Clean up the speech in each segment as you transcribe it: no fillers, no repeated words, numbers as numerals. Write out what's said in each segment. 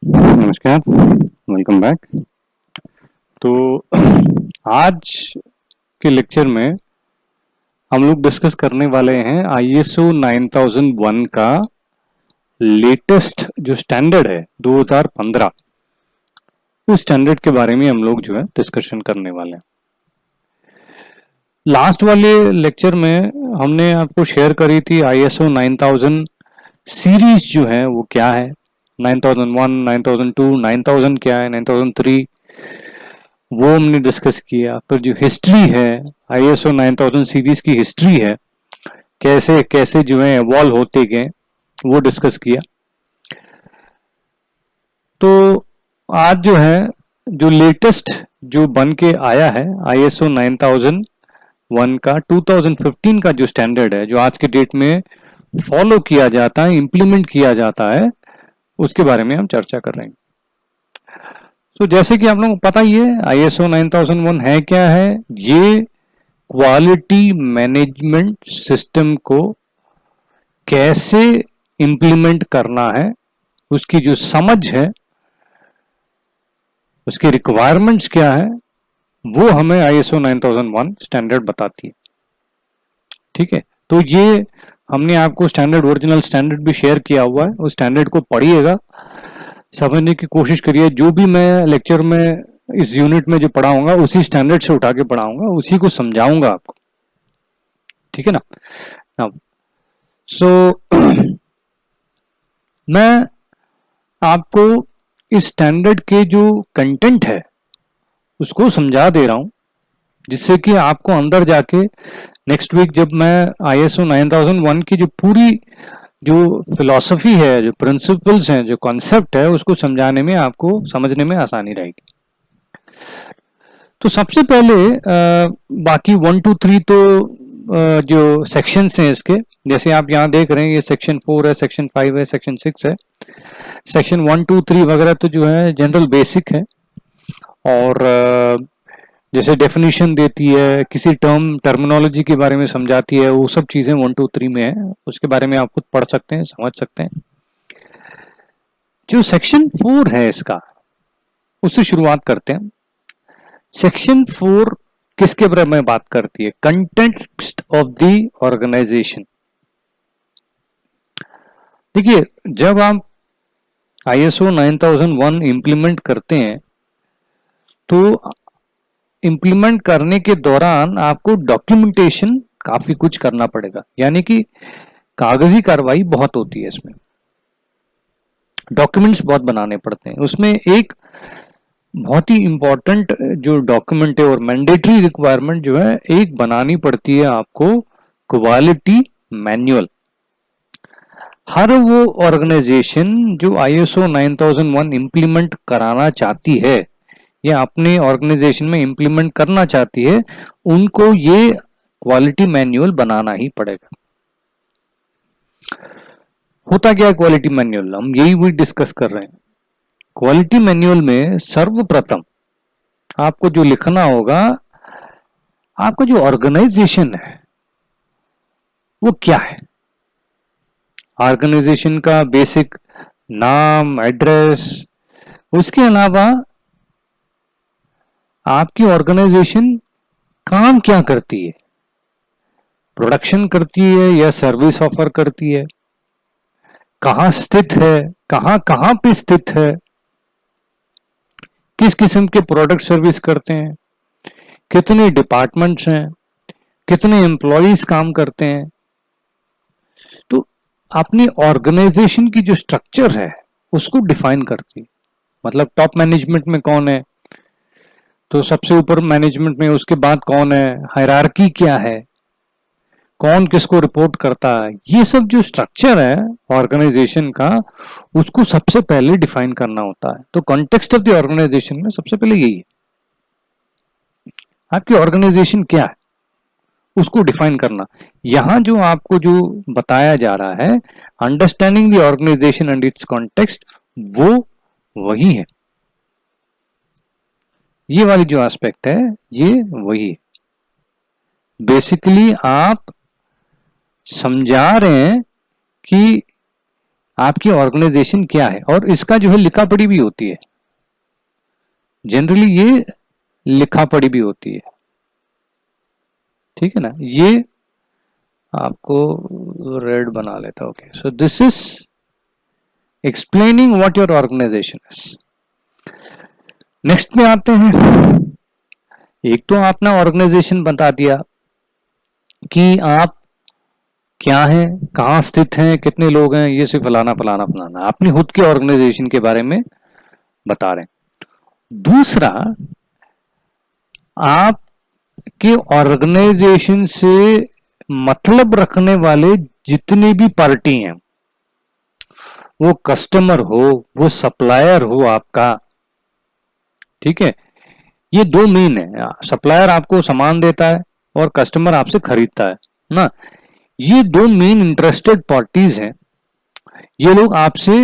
नमस्कार, welcome back. तो आज के लेक्चर में हम लोग डिस्कस करने वाले हैं ISO 9001 का लेटेस्ट जो स्टैंडर्ड है 2015, उस स्टैंडर्ड के बारे में हम लोग जो है डिस्कशन करने वाले हैं। लास्ट वाले लेक्चर में हमने आपको शेयर करी थी ISO 9000 सीरीज जो है वो क्या है, 9001, 9002, 9000 क्या है, 9003, वो हमने डिस्कस किया। फिर जो हिस्ट्री है, ISO 9000 सीरीज की हिस्ट्री है, कैसे कैसे जो है इवॉल्व होते गए, वो डिस्कस किया। तो आज जो है जो लेटेस्ट जो बन के आया है ISO 9001 का 2015 का जो स्टैंडर्ड है, जो आज के डेट में फॉलो किया जाता है, इम्प्लीमेंट किया जाता है, उसके बारे में हम चर्चा कर रहे हैं। तो जैसे कि आप लोगों को पता ही है ISO 9001 है क्या है, ये क्वालिटी मैनेजमेंट सिस्टम को कैसे इंप्लीमेंट करना है, उसकी जो समझ है, उसकी रिक्वायरमेंट्स क्या है, वो हमें ISO 9001 स्टैंडर्ड बताती है। ठीक है, तो ये हमने आपको स्टैंडर्ड, ओरिजिनल स्टैंडर्ड भी शेयर किया हुआ है। उस स्टैंडर्ड को पढ़िएगा, समझने की कोशिश करिए। जो भी मैं लेक्चर में इस यूनिट में जो पढ़ाऊंगा उसी स्टैंडर्ड से उठा के पढ़ाऊंगा, उसी को समझाऊंगा आपको। ठीक है ना। नाउ सो मैं आपको इस स्टैंडर्ड के जो कंटेंट है उसको समझा दे रहा हूं, जिससे कि आपको अंदर जाके नेक्स्ट वीक जब मैं ISO 9001 की जो पूरी जो फिलॉसफी है, जो प्रिंसिपल्स हैं, जो कॉन्सेप्ट है, उसको समझाने में, आपको समझने में आसानी रहेगी। तो सबसे पहले बाकी 1, 2, 3 तो जो सेक्शंस हैं इसके, जैसे आप यहाँ देख रहे हैं, ये सेक्शन 4 है, सेक्शन 5 है, सेक्शन 6 है। सेक्शन 1, 2, 3 वगैरह तो जो है जनरल बेसिक है, और जैसे डेफिनेशन देती है, किसी टर्मिनोलॉजी के बारे में समझाती है, वो सब चीज़ें 1, 2, 3 में है। उसके बारे में आप खुद पढ़ सकते हैं, समझ सकते हैं। जो सेक्शन 4 है इसका, उससे शुरुआत करते हैं। सेक्शन 4 किसके बारे में बात करती है? Context of the organisation. देखिए, जब आप ISO 9001 इंप्लीमेंट करते हैं तो इंप्लीमेंट करने के दौरान आपको डॉक्यूमेंटेशन काफी कुछ करना पड़ेगा, यानी कि कागजी कार्रवाई बहुत होती है इसमें, डॉक्यूमेंट्स बहुत बनाने पड़ते हैं। उसमें एक बहुत ही इंपॉर्टेंट जो डॉक्यूमेंट है और मैंडेटरी रिक्वायरमेंट जो है, एक बनानी पड़ती है आपको, क्वालिटी मैनुअल। हर वो ऑर्गेनाइजेशन जो ISO 9001 इंप्लीमेंट कराना चाहती है या अपने ऑर्गेनाइजेशन में इंप्लीमेंट करना चाहती है, उनको ये क्वालिटी मैनुअल बनाना ही पड़ेगा। होता क्या है क्वालिटी मैनुअल? हम यही भी डिस्कस कर रहे हैं। क्वालिटी मैनुअल में सर्वप्रथम आपको जो लिखना होगा, आपका जो ऑर्गेनाइजेशन है वो क्या है। ऑर्गेनाइजेशन का बेसिक नाम, एड्रेस, उसके अलावा आपकी ऑर्गेनाइजेशन काम क्या करती है, प्रोडक्शन करती है या सर्विस ऑफर करती है, कहां स्थित है, कहां कहां पे स्थित है, किस किस्म के प्रोडक्ट सर्विस करते हैं, कितने डिपार्टमेंट्स हैं, कितने एम्प्लॉयज काम करते हैं। तो अपनी ऑर्गेनाइजेशन की जो स्ट्रक्चर है उसको डिफाइन करती है। मतलब टॉप मैनेजमेंट में कौन है, तो सबसे ऊपर मैनेजमेंट में उसके बाद कौन है, हायरार्की क्या है, कौन किसको रिपोर्ट करता है, ये सब जो स्ट्रक्चर है ऑर्गेनाइजेशन का, उसको सबसे पहले डिफाइन करना होता है। तो कॉन्टेक्स्ट ऑफ द ऑर्गेनाइजेशन में सबसे पहले यही है, आपकी ऑर्गेनाइजेशन क्या है उसको डिफाइन करना। यहां जो आपको जो बताया जा रहा है, understanding the organisation and its context, वो वही है। ये वाली जो एस्पेक्ट है ये वही है। बेसिकली आप समझा रहे हैं कि आपकी ऑर्गेनाइजेशन क्या है, और इसका जो है लिखा पढ़ी भी होती है, जनरली ये लिखा पढ़ी भी होती है, ठीक है ना। ये आपको रेड बना लेता हूं। Okay, so this is explaining what your organisation is. Next में आते हैं। एक तो आपने ऑर्गेनाइजेशन बता दिया कि आप क्या हैं, कहाँ स्थित हैं, कितने लोग हैं, ये सिर्फ फलाना फलाना फलाना, अपनी खुद के ऑर्गेनाइजेशन के बारे में बता रहे हैं। दूसरा, आपके ऑर्गेनाइजेशन से मतलब रखने वाले जितने भी पार्टी हैं, वो कस्टमर हो, वो सप्लायर हो आपका, ठीक है, ये दो मेन है। सप्लायर आपको सामान देता है और कस्टमर आपसे खरीदता है ना, ये दो मेन इंटरेस्टेड पार्टीज हैं। ये लोग आपसे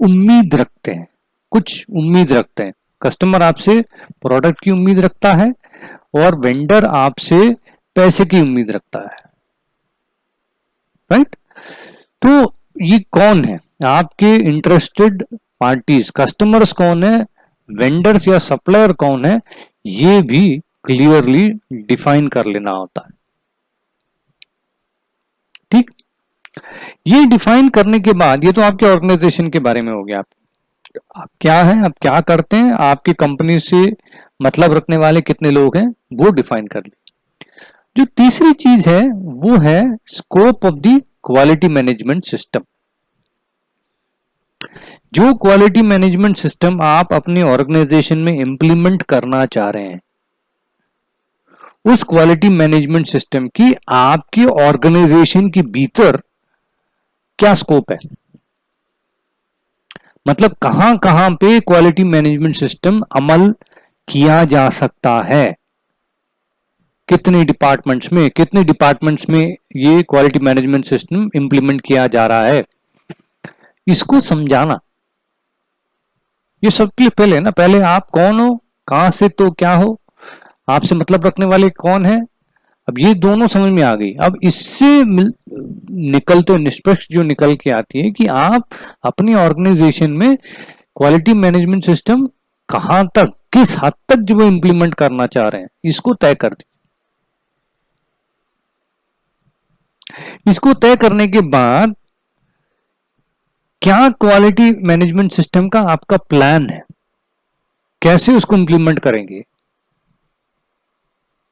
उम्मीद रखते हैं, कुछ उम्मीद रखते हैं। कस्टमर आपसे प्रोडक्ट की उम्मीद रखता है और वेंडर आपसे पैसे की उम्मीद रखता है, राइट। तो ये कौन है आपके इंटरेस्टेड पार्टीज, कस्टमर्स कौन है, वेंडर्स या सप्लायर कौन है, ये भी क्लियरली डिफाइन कर लेना होता है, ठीक। ये डिफाइन करने के बाद, ये तो आपके ऑर्गेनाइजेशन के बारे में हो गया। आप क्या है, आप क्या करते हैं, आपकी कंपनी से मतलब रखने वाले कितने लोग हैं, वो डिफाइन कर ली। जो तीसरी चीज है वो है scope of the quality management system. जो क्वालिटी मैनेजमेंट सिस्टम आप अपने ऑर्गेनाइजेशन में इंप्लीमेंट करना चाह रहे हैं, उस क्वालिटी मैनेजमेंट सिस्टम की आपके ऑर्गेनाइजेशन के भीतर क्या स्कोप है, मतलब कहां कहां पे क्वालिटी मैनेजमेंट सिस्टम अमल किया जा सकता है, कितने डिपार्टमेंट्स में ये क्वालिटी मैनेजमेंट सिस्टम इंप्लीमेंट किया जा रहा है, इसको समझाना। ये सबके पहले ना, पहले आप कौन हो, कहां से तो क्या हो, आपसे मतलब रखने वाले कौन है, अब ये दोनों समझ में आ गई। अब इससे निकलते निष्पक्ष जो निकल के आती है कि आप अपनी ऑर्गेनाइजेशन में क्वालिटी मैनेजमेंट सिस्टम कहां तक, किस हद तक जो वो इंप्लीमेंट करना चाह रहे हैं, इसको तय कर दीजिए। इसको तय करने के बाद क्या क्वालिटी मैनेजमेंट सिस्टम का आपका प्लान है, कैसे उसको इंप्लीमेंट करेंगे,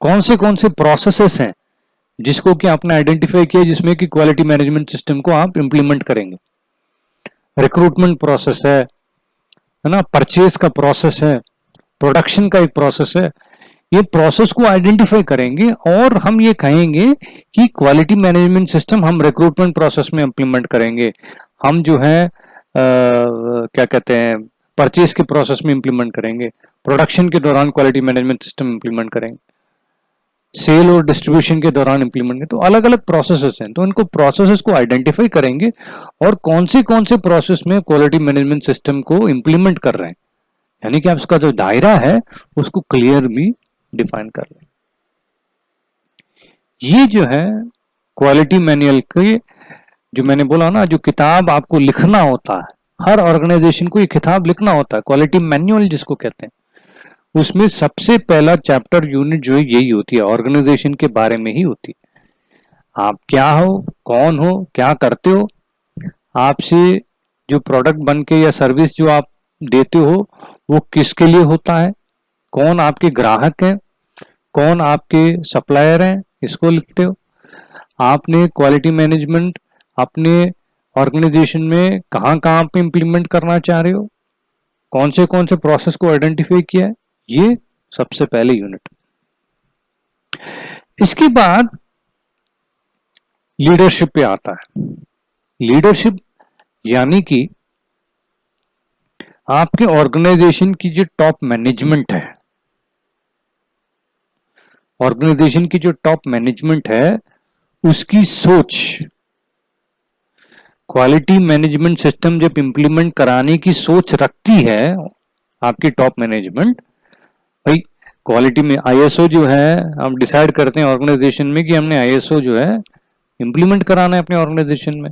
कौन से प्रोसेसेस हैं जिसको कि आपने आइडेंटिफाई किया जिसमें कि क्वालिटी मैनेजमेंट सिस्टम को आप इंप्लीमेंट करेंगे। रिक्रूटमेंट प्रोसेस है ना, परचेज का प्रोसेस है, प्रोडक्शन का एक प्रोसेस है। ये प्रोसेस को आइडेंटिफाई करेंगे और हम ये कहेंगे कि क्वालिटी मैनेजमेंट सिस्टम हम रिक्रूटमेंट प्रोसेस में इंप्लीमेंट करेंगे, हम जो है क्या कहते हैं परचेज के प्रोसेस में इंप्लीमेंट करेंगे, प्रोडक्शन के दौरान क्वालिटी मैनेजमेंट सिस्टम इंप्लीमेंट करेंगे, सेल और डिस्ट्रीब्यूशन के दौरान इंप्लीमेंट करें। तो अलग अलग प्रोसेसेस हैं, तो इनको प्रोसेसेस को आइडेंटिफाई करेंगे और कौन से प्रोसेस में क्वालिटी मैनेजमेंट सिस्टम को इंप्लीमेंट कर रहे हैं, यानी कि आप उसका जो दायरा है उसको क्लियर भी डिफाइन कर लें। ये जो है क्वालिटी मैनुअल के, जो मैंने बोला ना, जो किताब आपको लिखना होता है, हर ऑर्गेनाइजेशन को ये किताब लिखना होता है, क्वालिटी मैनुअल जिसको कहते हैं, उसमें सबसे पहला चैप्टर यूनिट जो है यही होती है, ऑर्गेनाइजेशन के बारे में ही होती है। आप क्या हो, कौन हो, क्या करते हो, आपसे जो प्रोडक्ट बन के या सर्विस जो आप देते हो वो किसके लिए होता है, कौन आपके ग्राहक हैं, कौन आपके सप्लायर हैं, इसको लिखते हो। आपने क्वालिटी मैनेजमेंट अपने ऑर्गेनाइजेशन में कहाँ कहाँ पे इंप्लीमेंट करना चाह रहे हो, कौन से प्रोसेस को आइडेंटिफाई किया है, ये सबसे पहले यूनिट। इसके बाद लीडरशिप पे आता है। लीडरशिप यानी कि आपके ऑर्गेनाइजेशन की जो टॉप मैनेजमेंट है, ऑर्गेनाइजेशन की जो टॉप मैनेजमेंट है उसकी सोच, क्वालिटी मैनेजमेंट सिस्टम जब इंप्लीमेंट कराने की सोच रखती है आपकी टॉप मैनेजमेंट, भाई क्वालिटी में आईएसओ जो है हम डिसाइड करते हैं ऑर्गेनाइजेशन में कि हमने आईएसओ जो है इम्प्लीमेंट कराना है अपने ऑर्गेनाइजेशन में।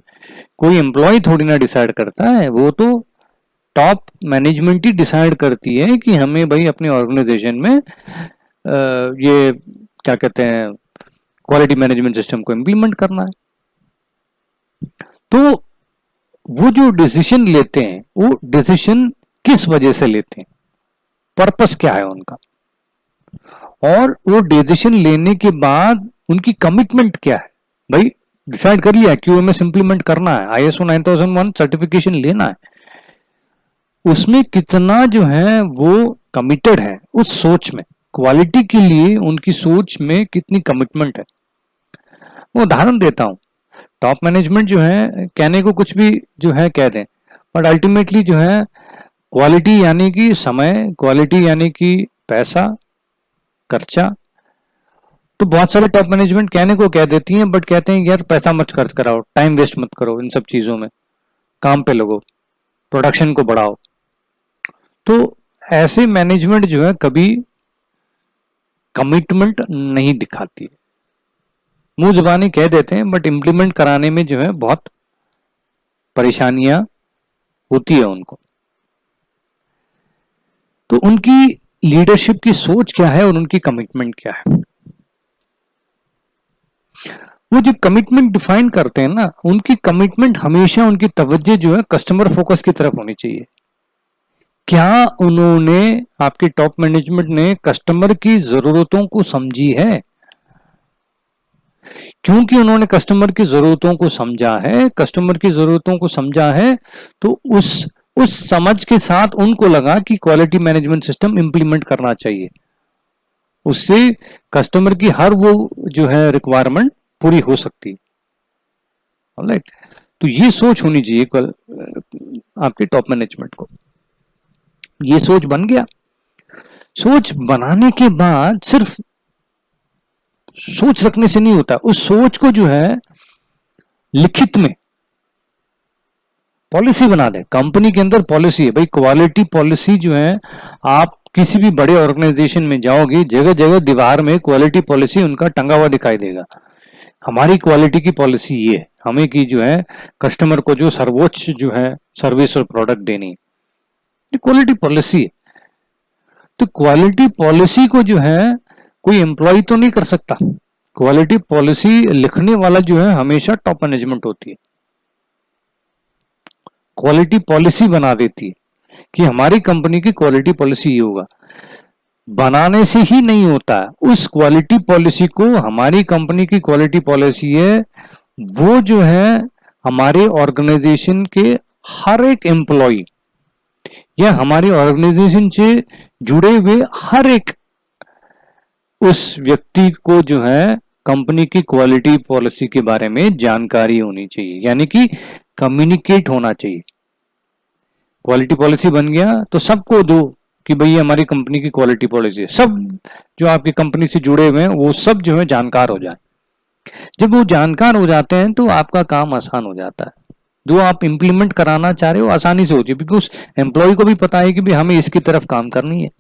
कोई एम्प्लॉय थोड़ी ना डिसाइड करता है, वो तो टॉप मैनेजमेंट ही डिसाइड करती है कि हमें भाई अपने ऑर्गेनाइजेशन में ये क्या कहते हैं क्वालिटी मैनेजमेंट सिस्टम को इम्प्लीमेंट करना है। तो वो जो डिसीजन लेते हैं वो डिसीजन किस वजह से लेते हैं, पर्पस क्या है उनका, और वो डिसीजन लेने के बाद उनकी कमिटमेंट क्या है। भाई डिसाइड कर लिया QMS इंप्लीमेंट करना है, ISO 9001 सर्टिफिकेशन लेना है, उसमें कितना जो है वो कमिटेड है उस सोच में, क्वालिटी के लिए उनकी सोच में कितनी कमिटमेंट है। वो उदाहरण देता हूं, टॉप मैनेजमेंट जो है कहने को कुछ भी जो है कह दें, बट अल्टीमेटली जो है क्वालिटी यानी कि समय, क्वालिटी यानी कि पैसा, खर्चा। तो बहुत सारे टॉप मैनेजमेंट कहने को कह देती हैं, बट कहते हैं यार पैसा मत खर्च कराओ, टाइम वेस्ट मत करो इन सब चीजों में, काम पे लगो, प्रोडक्शन को बढ़ाओ। तो ऐसे मैनेजमेंट जो है कभी कमिटमेंट नहीं दिखाती, मुंह जुबानी कह देते हैं, बट इंप्लीमेंट कराने में जो है बहुत परेशानियां होती है उनको। तो उनकी लीडरशिप की सोच क्या है और उनकी कमिटमेंट क्या है। वो जब कमिटमेंट डिफाइन करते हैं ना, उनकी कमिटमेंट हमेशा उनकी तवज्जो जो है कस्टमर फोकस की तरफ होनी चाहिए। क्या उन्होंने, आपके टॉप मैनेजमेंट ने कस्टमर की जरूरतों को समझी है? क्योंकि उन्होंने कस्टमर की जरूरतों को समझा है, कस्टमर की जरूरतों को समझा है, तो उस समझ के साथ उनको लगा कि क्वालिटी मैनेजमेंट सिस्टम इंप्लीमेंट करना चाहिए, उससे कस्टमर की हर वो जो है रिक्वायरमेंट पूरी हो सकती है। ऑलराइट, तो ये सोच होनी चाहिए आपके टॉप मैनेजमेंट को। ये सोच बन गया। सोच बनाने के बाद सिर्फ सोच रखने से नहीं होता, उस सोच को जो है लिखित में पॉलिसी बना दे। कंपनी के अंदर पॉलिसी है भाई, क्वालिटी पॉलिसी जो है, आप किसी भी बड़े ऑर्गेनाइजेशन में जाओगे, जगह जगह दीवार में क्वालिटी पॉलिसी उनका टंगा हुआ दिखाई देगा। हमारी क्वालिटी की पॉलिसी ये है, हमें की जो है कस्टमर को जो सर्वोच्च जो है सर्विस और प्रोडक्ट देनी है, ये क्वालिटी पॉलिसी है। तो क्वालिटी पॉलिसी को जो है कोई एम्प्लॉय तो नहीं कर सकता, क्वालिटी पॉलिसी लिखने वाला जो है हमेशा टॉप मैनेजमेंट होती है। क्वालिटी पॉलिसी बना देती है कि हमारी कंपनी की क्वालिटी पॉलिसी ये होगा। बनाने से ही नहीं होता, उस क्वालिटी पॉलिसी को, हमारी कंपनी की क्वालिटी पॉलिसी है वो जो है हमारे ऑर्गेनाइजेशन के हर एक एम्प्लॉय या हमारे ऑर्गेनाइजेशन से जुड़े हुए हर एक उस व्यक्ति को जो है कंपनी की क्वालिटी पॉलिसी के बारे में जानकारी होनी चाहिए, यानी कि कम्युनिकेट होना चाहिए। क्वालिटी पॉलिसी बन गया तो सबको दो कि भाई हमारी कंपनी की क्वालिटी पॉलिसी है, सब जो आपकी कंपनी से जुड़े हुए हैं वो सब जो है जानकार हो जाए। जब वो जानकार हो जाते हैं तो आपका काम आसान हो जाता है, जो आप इंप्लीमेंट कराना चाह रहे हो आसानी से होती है, क्योंकि उस एम्प्लॉय को भी पता है कि भाई हमें इसकी तरफ काम करनी है।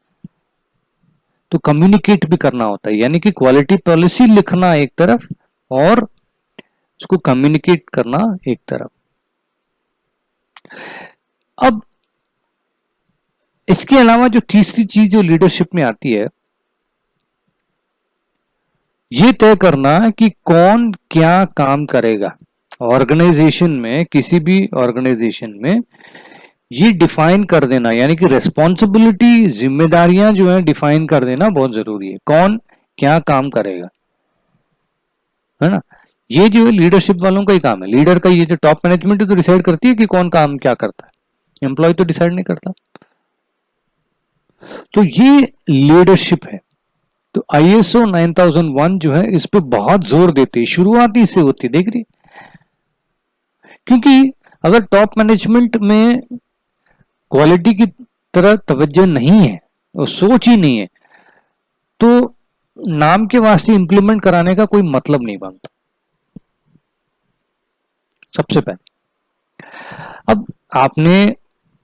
तो कम्युनिकेट भी करना होता है, यानी कि क्वालिटी पॉलिसी लिखना एक तरफ और उसको कम्युनिकेट करना एक तरफ। अब इसके अलावा जो तीसरी चीज जो लीडरशिप में आती है, ये तय करना कि कौन क्या काम करेगा ऑर्गेनाइजेशन में। किसी भी ऑर्गेनाइजेशन में ये डिफाइन कर देना, यानी कि रेस्पॉन्सिबिलिटी, जिम्मेदारियां जो है डिफाइन कर देना बहुत जरूरी है, कौन क्या काम करेगा, है ना। ये जो है लीडरशिप वालों का ही काम है, लीडर का। ये जो टॉप मैनेजमेंट तो डिसाइड करती है कि कौन काम क्या करता है, एम्प्लॉय तो डिसाइड नहीं करता। तो ये लीडरशिप है। तो ISO 9001 जो है इस पे बहुत जोर देते हैं, शुरुआत ही से होती है, देख रही। क्योंकि अगर टॉप मैनेजमेंट में क्वालिटी की तरह तवज्जो नहीं है और सोच ही नहीं है, तो नाम के वास्ते इंप्लीमेंट कराने का कोई मतलब नहीं बनता, सबसे पहले। अब आपने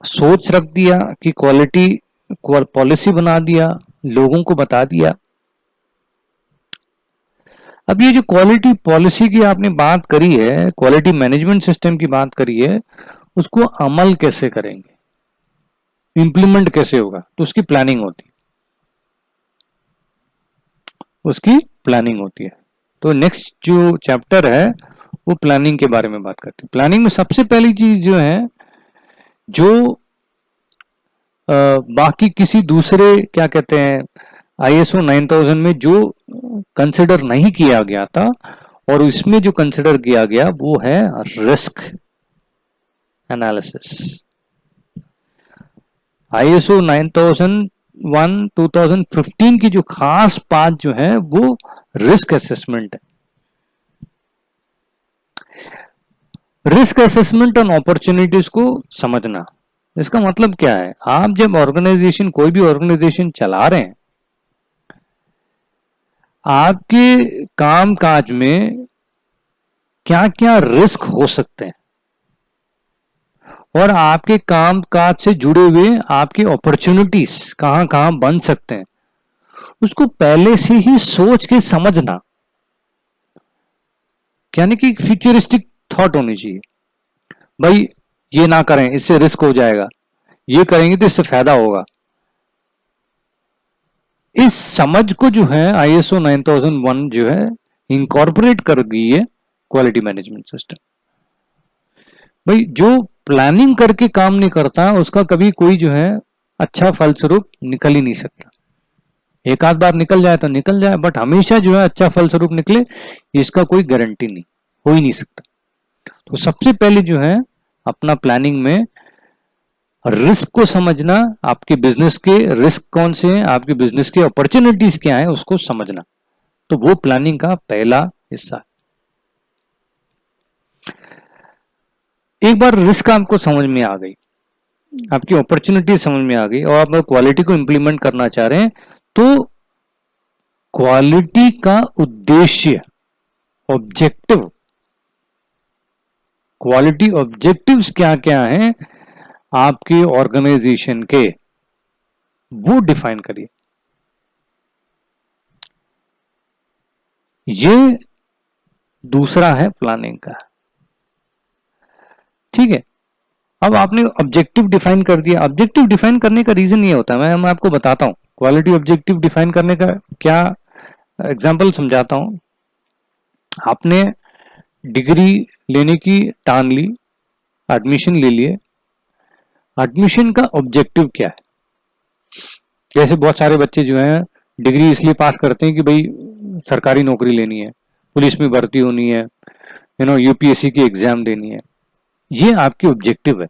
सोच रख दिया कि क्वालिटी पॉलिसी बना दिया, लोगों को बता दिया, अब ये जो क्वालिटी पॉलिसी की आपने बात करी है, क्वालिटी मैनेजमेंट सिस्टम की बात करी है, उसको अमल कैसे करेंगे, इंप्लीमेंट कैसे होगा, तो उसकी प्लानिंग होती है, उसकी प्लानिंग होती है। तो नेक्स्ट जो चैप्टर है वो प्लानिंग के बारे में बात करते हैं। प्लानिंग में सबसे पहली चीज जो है, जो बाकी किसी दूसरे क्या कहते हैं ISO 9000 में जो कंसिडर नहीं किया गया था, और इसमें जो कंसिडर किया गया वो है रिस्क एनालिसिस। ISO 9001 2015 की जो खास बात जो है वो रिस्क असेसमेंट है। रिस्क असेसमेंट और अपॉर्चुनिटीज को समझना, इसका मतलब क्या है, आप जब ऑर्गेनाइजेशन, कोई भी ऑर्गेनाइजेशन चला रहे हैं, आपके काम काज में क्या क्या रिस्क हो सकते हैं और आपके काम काज से जुड़े हुए आपके अपॉर्चुनिटीज कहां कहां बन सकते हैं, उसको पहले से ही सोच के समझना, यानी कि फ्यूचरिस्टिक थॉट होनी चाहिए। भाई ये ना करें, इससे रिस्क हो जाएगा, ये करेंगे तो इससे फायदा होगा। इस समझ को जो है ISO 9001 जो है इनकॉर्पोरेट कर गई है क्वालिटी मैनेजमेंट सिस्टम। भाई जो प्लानिंग करके काम नहीं करता उसका कभी कोई जो है अच्छा फलस्वरूप निकल ही नहीं सकता। एक आध बार निकल जाए तो निकल जाए, बट हमेशा जो है अच्छा फलस्वरूप निकले इसका कोई गारंटी नहीं, हो ही नहीं सकता। तो सबसे पहले जो है अपना प्लानिंग में रिस्क को समझना, आपके बिजनेस के रिस्क कौन से हैं, आपके बिजनेस के अपॉर्चुनिटीज क्या हैं उसको समझना, तो वो प्लानिंग का पहला हिस्सा। एक बार रिस्क आपको समझ में आ गई, आपकी अपॉर्चुनिटी समझ में आ गई और आप क्वालिटी को इंप्लीमेंट करना चाह रहे हैं, तो क्वालिटी का उद्देश्य, ऑब्जेक्टिव, क्वालिटी ऑब्जेक्टिव्स क्या क्या हैं आपके ऑर्गेनाइजेशन के, वो डिफाइन करिए। ये दूसरा है प्लानिंग का, ठीक है। अब आपने ऑब्जेक्टिव डिफाइन कर दिया। ऑब्जेक्टिव डिफाइन करने का रीजन ये होता है, मैं आपको बताता हूं क्वालिटी ऑब्जेक्टिव डिफाइन करने का क्या एग्जांपल समझाता हूं। आपने डिग्री लेने की ठान ली, एडमिशन ले लिए, एडमिशन का ऑब्जेक्टिव क्या है? जैसे बहुत सारे बच्चे जो हैं डिग्री इसलिए पास करते हैं कि भाई सरकारी नौकरी लेनी है, पुलिस में भर्ती होनी है, UPSC की एग्जाम देनी है, ये आपकी ऑब्जेक्टिव है।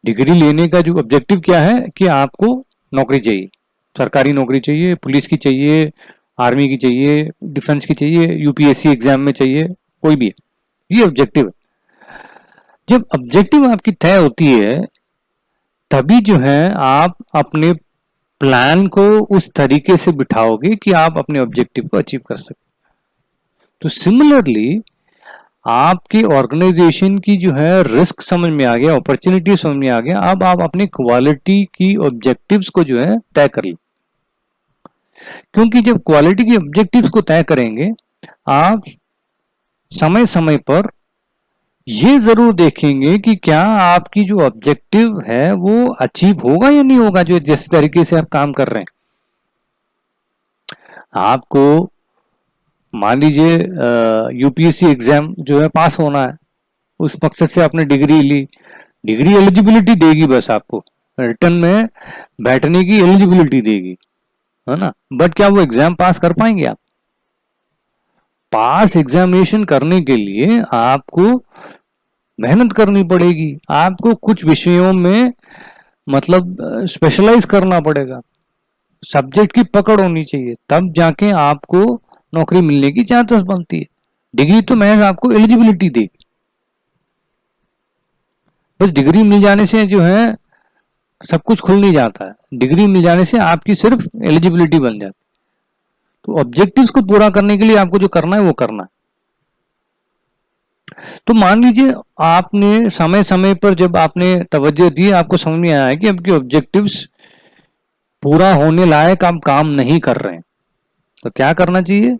डिग्री लेने का जो ऑब्जेक्टिव क्या है कि आपको नौकरी चाहिए, सरकारी नौकरी चाहिए, पुलिस की चाहिए, आर्मी की चाहिए, डिफेंस की चाहिए, UPSC एग्जाम में चाहिए, कोई भी है, ये ऑब्जेक्टिव है। जब ऑब्जेक्टिव आपकी तय होती है तभी जो है आप अपने प्लान को उस तरीके से बिठाओगे कि आप अपने ऑब्जेक्टिव को अचीव कर सके। तो सिमिलरली आपकी ऑर्गेनाइजेशन की जो है रिस्क समझ में आ गया, अपॉर्चुनिटी समझ में आ गया, अब आप अपनी क्वालिटी की ऑब्जेक्टिव्स को जो है तय कर ली। क्योंकि जब क्वालिटी की ऑब्जेक्टिव्स को तय करेंगे, आप समय समय पर ये जरूर देखेंगे कि क्या आपकी जो ऑब्जेक्टिव है वो अचीव होगा या नहीं होगा, जो जिस तरीके से आप काम कर रहे हैं। आपको मान लीजिए UPSC एग्जाम जो है पास होना है, उस मकसद से आपने डिग्री ली, डिग्री एलिजिबिलिटी देगी, बस आपको रिटर्न में बैठने की एलिजिबिलिटी देगी, है ना, बट क्या वो एग्जाम पास कर पाएंगे आप? पास एग्जामिनेशन करने के लिए आपको मेहनत करनी पड़ेगी, आपको कुछ विषयों में मतलब स्पेशलाइज करना पड़ेगा, सब्जेक्ट की पकड़ होनी चाहिए, तब जाके आपको नौकरी मिलने की चांसेस बनती है। डिग्री तो महज आपको एलिजिबिलिटी देगी, बस डिग्री मिल जाने से जो है सब कुछ खुल नहीं जाता है, डिग्री मिल जाने से आपकी सिर्फ एलिजिबिलिटी बन जाती। तो ऑब्जेक्टिव्स को पूरा करने के लिए आपको जो करना है वो करना है। तो मान लीजिए आपने समय समय पर जब आपने तवज्जो दी, आपको समझ में आया है कि आपके ऑब्जेक्टिव्स पूरा होने लायक आप काम नहीं कर रहे हैं, तो क्या करना चाहिए,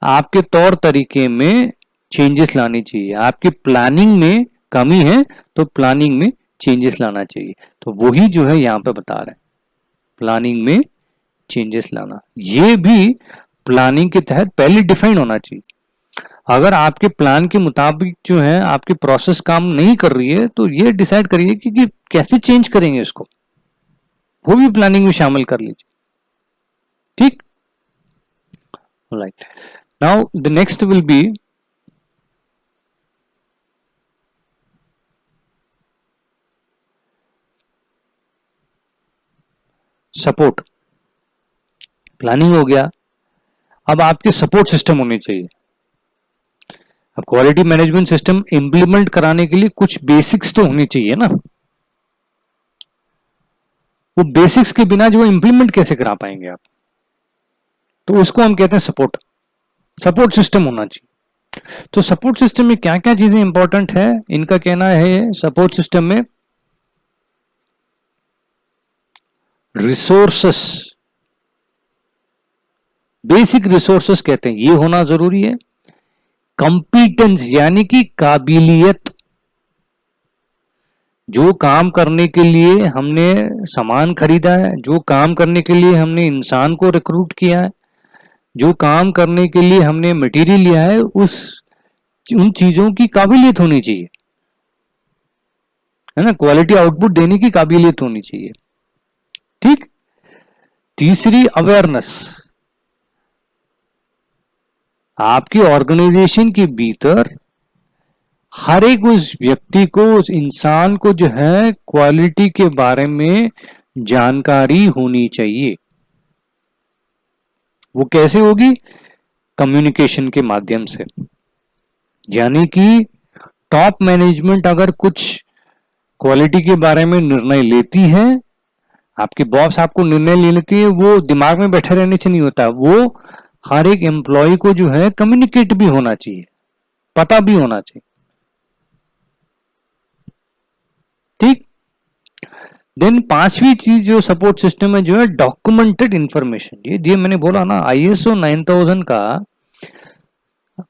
आपके तौर तरीके में चेंजेस लानी चाहिए। आपकी प्लानिंग में कमी है तो प्लानिंग में चेंजेस लाना चाहिए। तो वही जो है यहाँ पे बता रहे हैं, प्लानिंग में चेंजेस लाना। ये भी प्लानिंग के तहत पहले डिफाइन होना चाहिए। अगर आपके प्लान के मुताबिक जो है आपकी प्रोसेस काम नहीं कर रही है तो ये डिसाइड करिए कि कैसे चेंज करेंगे इसको, वो भी प्लानिंग में शामिल कर लीजिए। ठीक, right. Now the next will be support. Planning हो गया, अब आपके सपोर्ट सिस्टम होने चाहिए। अब क्वालिटी मैनेजमेंट सिस्टम इंप्लीमेंट कराने के लिए कुछ बेसिक्स तो होनी चाहिए ना। वो बेसिक्स के बिना जो इंप्लीमेंट कैसे करा पाएंगे आप, तो उसको हम कहते हैं सपोर्ट। सपोर्ट सिस्टम होना चाहिए। तो सपोर्ट सिस्टम में क्या क्या चीजें इंपॉर्टेंट है, इनका कहना है सपोर्ट सिस्टम में रिसोर्सेस, बेसिक रिसोर्सेस कहते हैं, ये होना जरूरी है। कंपीटेंस यानी कि काबिलियत, जो काम करने के लिए हमने सामान खरीदा है, जो काम करने के लिए हमने इंसान को रिक्रूट किया है, जो काम करने के लिए हमने मटेरियल लिया है, उन चीजों की काबिलियत होनी चाहिए, है ना। क्वालिटी आउटपुट देने की काबिलियत होनी चाहिए। ठीक। तीसरी अवेयरनेस, आपकी ऑर्गेनाइजेशन के भीतर हर एक उस व्यक्ति को, उस इंसान को जो है क्वालिटी के बारे में जानकारी होनी चाहिए। वो कैसे होगी, कम्युनिकेशन के माध्यम से। यानी कि टॉप मैनेजमेंट अगर कुछ क्वालिटी के बारे में निर्णय लेती है, आपकी बॉस आपको निर्णय ले लेती है, वो दिमाग में बैठे रहने से नहीं होता, वो हर एक एम्प्लॉय को जो है कम्युनिकेट भी होना चाहिए, पता भी होना चाहिए। ठीक। देन पांचवी चीज जो सपोर्ट सिस्टम है जो है डॉक्यूमेंटेड इंफॉर्मेशन। ये मैंने बोला ना, ISO 9000 का,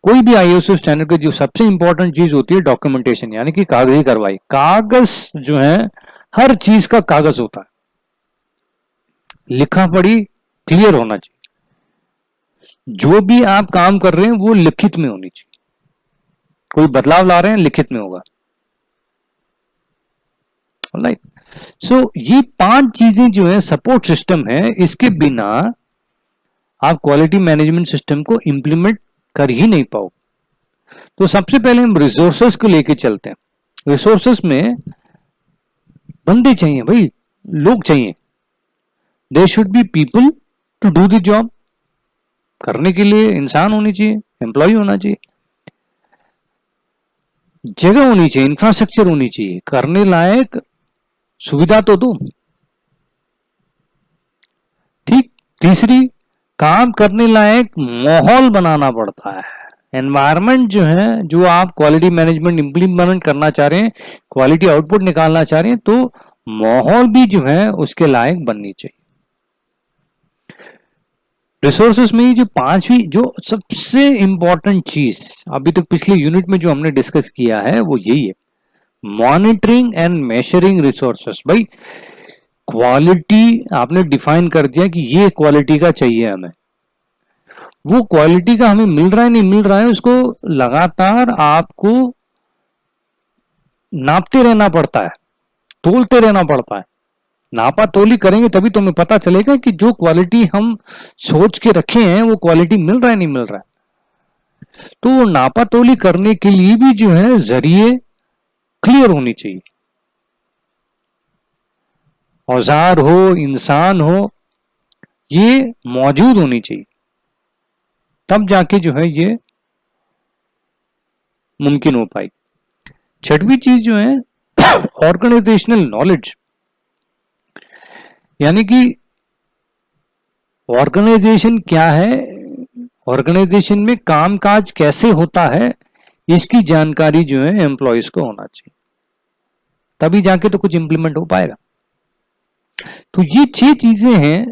कोई भी ISO स्टैंडर्ड की जो सबसे इंपॉर्टेंट चीज होती है डॉक्यूमेंटेशन, यानी कि कागजी कार्रवाई। कागज जो है, हर चीज का कागज होता है, लिखा पढ़ी क्लियर होना चाहिए। जो भी आप काम कर रहे हैं वो लिखित में होनी चाहिए। कोई बदलाव ला रहे हैं, लिखित में होगा। राइट। सो ये 5 चीजें जो है सपोर्ट सिस्टम है, इसके बिना आप क्वालिटी मैनेजमेंट सिस्टम को इंप्लीमेंट कर ही नहीं पाओ। तो सबसे पहले हम रिसोर्सेस को लेके चलते हैं। रिसोर्सेस में बंदे चाहिए भाई, लोग चाहिए। There should be people to do the job. करने के लिए इंसान होनी चाहिए, एम्प्लॉय होना चाहिए, जगह होनी चाहिए, इंफ्रास्ट्रक्चर होनी चाहिए, करने लायक सुविधा तो दो। ठीक। तीसरी, काम करने लायक माहौल बनाना पड़ता है। एनवायरनमेंट जो है, जो आप क्वालिटी मैनेजमेंट इंप्लीमेंट करना चाह रहे हैं, क्वालिटी आउटपुट निकालना चाह रहे हैं, तो माहौल भी जो है उसके लायक बननी चाहिए। रिसोर्सेस में जो पांचवी, जो सबसे इंपॉर्टेंट चीज अभी तक पिछले यूनिट में जो हमने डिस्कस किया है वो यही है, मॉनिटरिंग एंड मेजरिंग रिसोर्सेस। भाई क्वालिटी आपने डिफाइन कर दिया कि ये क्वालिटी का चाहिए हमें, वो क्वालिटी का हमें मिल रहा है नहीं मिल रहा है, उसको लगातार आपको नापते रहना पड़ता है, तोलते रहना पड़ता है। नापा तोली करेंगे तभी तुम्हें पता चलेगा कि जो क्वालिटी हम सोच के रखे हैं वो क्वालिटी मिल रहा है नहीं मिल रहा है। तो नापा तोली करने के लिए भी जो है जरिए क्लियर होनी चाहिए। औजार हो, इंसान हो, ये मौजूद होनी चाहिए, तब जाके जो है ये मुमकिन हो पाएगी। छठवीं चीज जो है ऑर्गेनाइजेशनल नॉलेज, यानी कि ऑर्गेनाइजेशन क्या है, ऑर्गेनाइजेशन में कामकाज कैसे होता है, इसकी जानकारी जो है एम्प्लॉयज को होना चाहिए, तभी जाके तो कुछ इंप्लीमेंट हो पाएगा। तो ये 6 चीजें हैं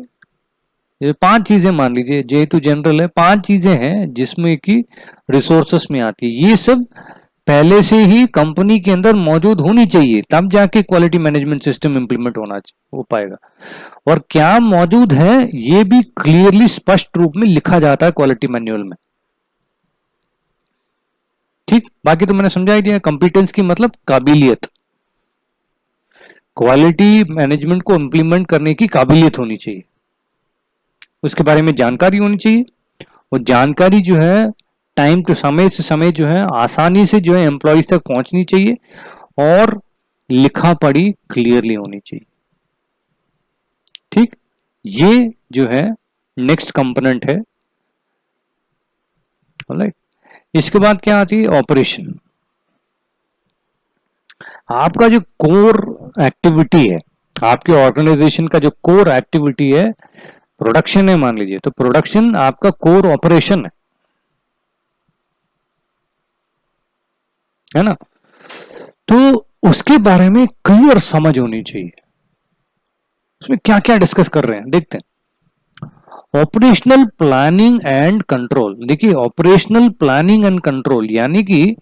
ये 5 चीजें मान लीजिए, जेहेतु जनरल है 5 चीजें हैं जिसमें कि रिसोर्सेस में आती है। ये सब पहले से ही कंपनी के अंदर मौजूद होनी चाहिए, तब जाके क्वालिटी मैनेजमेंट सिस्टम इंप्लीमेंट हो पाएगा। और क्या मौजूद है ये भी क्लियरली स्पष्ट रूप में लिखा जाता है क्वालिटी मैनुअल में। ठीक, बाकी तो मैंने समझा ही दिया। कंपिटेंस की मतलब काबिलियत, क्वालिटी मैनेजमेंट को इंप्लीमेंट करने की काबिलियत होनी चाहिए, उसके बारे में जानकारी होनी चाहिए। और जानकारी जो है टाइम टू समय से समय जो है आसानी से जो है एम्प्लॉयज तक पहुंचनी चाहिए और लिखा पढ़ी क्लियरली होनी चाहिए। ठीक, ये जो है नेक्स्ट कंपोनेंट है। ऑलराइट, इसके बाद क्या आती है? ऑपरेशन। आपका जो कोर एक्टिविटी है, आपके ऑर्गेनाइजेशन का जो कोर एक्टिविटी है प्रोडक्शन है मान लीजिए, तो प्रोडक्शन आपका कोर ऑपरेशन है ना। तो उसके बारे में क्लियर समझ होनी चाहिए, उसमें क्या क्या डिस्कस कर रहे हैं देखते हैं। Operational planning and control. देखिए, ऑपरेशनल प्लानिंग एंड कंट्रोल यानी कि